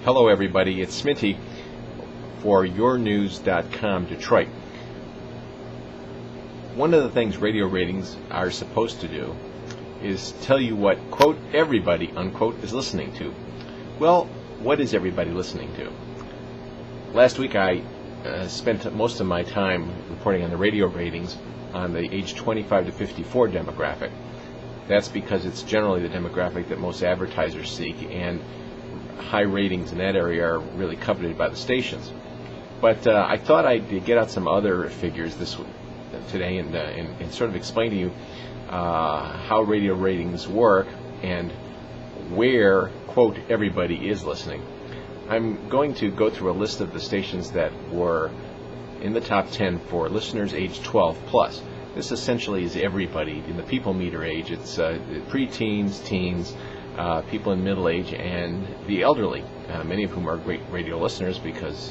Hello everybody, it's Sminty for yournews.com Detroit. One of the things radio ratings are supposed to do is tell you what, quote, everybody, unquote, is listening to. Well, what is everybody listening to? Last week I spent most of my time reporting on the radio ratings on the age 25 to 54 demographic. That's because it's generally the demographic that most advertisers seek, and high ratings in that area are really coveted by the stations. But I thought I'd get out some other figures today and sort of explain to you how radio ratings work and where, quote, everybody is listening. I'm going to go through a list of the stations that were in the top 10 for listeners age 12 plus. This essentially is everybody in the people meter age. It's preteens, teens, people in middle age, and the elderly, many of whom are great radio listeners because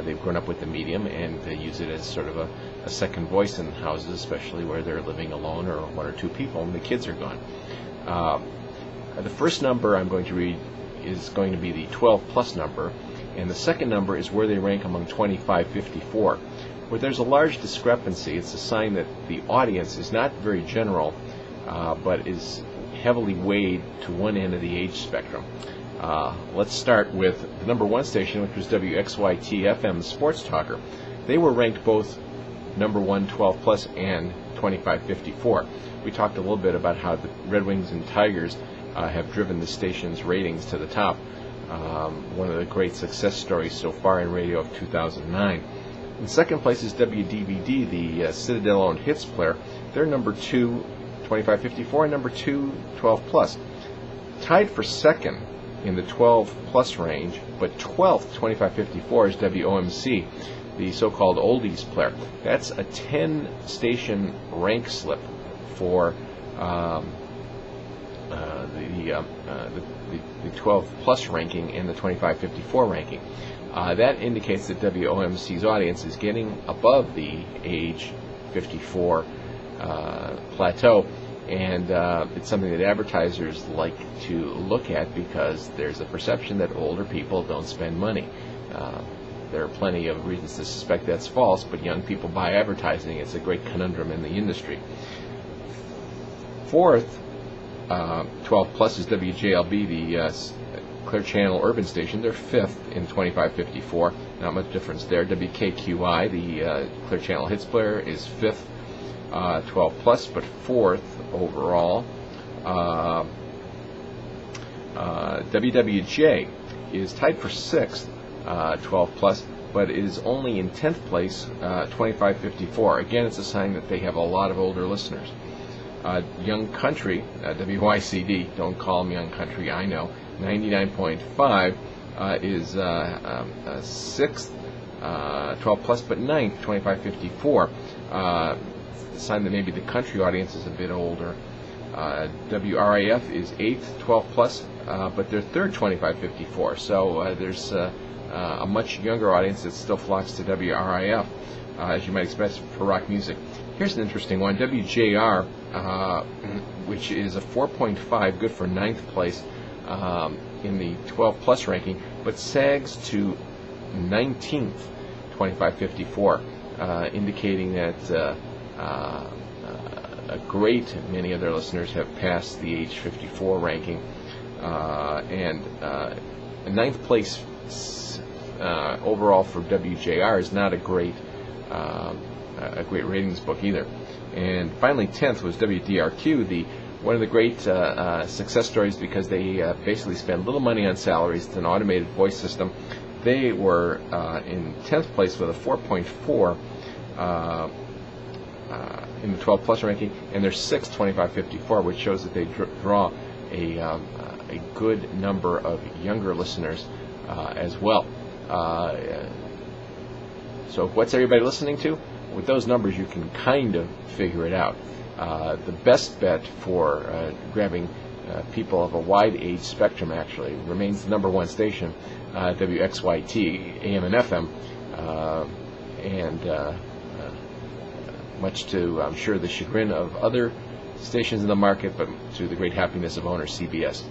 they've grown up with the medium and they use it as sort of a second voice in houses, especially where they're living alone or one or two people and the kids are gone. The first number I'm going to read is going to be the 12 plus number, and the second number is where they rank among 25-54. Where there's a large discrepancy, it's a sign that the audience is not very general, but is heavily weighed to one end of the age spectrum. Let's start with the number one station, which was WXYT FM, Sports Talker. They were ranked both number 1, 12 plus, and 25-54. We talked a little bit about how the Red Wings and Tigers have driven the station's ratings to the top. One of the great success stories so far in radio of 2009. In second place is WDVD, the Citadel-owned hits player. They're number 2, 25-54, and number 2, 12 plus. Tied for second in the 12 plus range, but 12th, 25-54, is WOMC, the so-called oldies player. That's a 10-station rank slip for the 12 plus ranking and the 25-54 ranking. That indicates that WOMC's audience is getting above the age 54 plateau, and it's something that advertisers like to look at because there's a perception that older people don't spend money. There are plenty of reasons to suspect that's false, but young people buy advertising. It's a great conundrum in the industry. Fourth, 12 plus is WJLB, the Clear Channel urban station. They're fifth in 25-54. Not much difference there. WKQI, the Clear Channel hits player, is fifth, 12 plus, but fourth overall. WWJ is tied for sixth, 12 plus, but is only in 10th place, 25-54. Again, it's a sign that they have a lot of older listeners. Young Country, WYCD, don't call them Young Country, I know, 99.5 is 6th, 12 plus, but 9th, 25-54. Sign that maybe the country audience is a bit older. WRAF is 8th, 12 plus, but they're 3rd, 25-54. So there's a much younger audience that still flocks to WRIF, as you might expect for rock music. Here's an interesting one. WJR, which is a 4.5, good for 9th place in the 12 plus ranking, but sags to 19th, 25-54, indicating that a great many of their listeners have passed the age 54 ranking, and 9th place overall for WJR is not a great ratings book either. And finally, 10th was WDRQ, one of the great success stories because they basically spend little money on salaries. It's an automated voice system. They were in 10th place with a 4.4 in the 12 plus ranking, and they're 6th, 25-54, which shows that they draw a good number of younger listeners as well. So what's everybody listening to? With those numbers, you can kind of figure it out. The best bet for grabbing people of a wide age spectrum actually remains the number one station, WXYT, AM and FM, and much to, I'm sure, the chagrin of other stations in the market, but to the great happiness of owner CBS.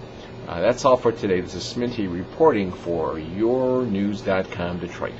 That's all for today. This is Sminty reporting for YourNews.com Detroit.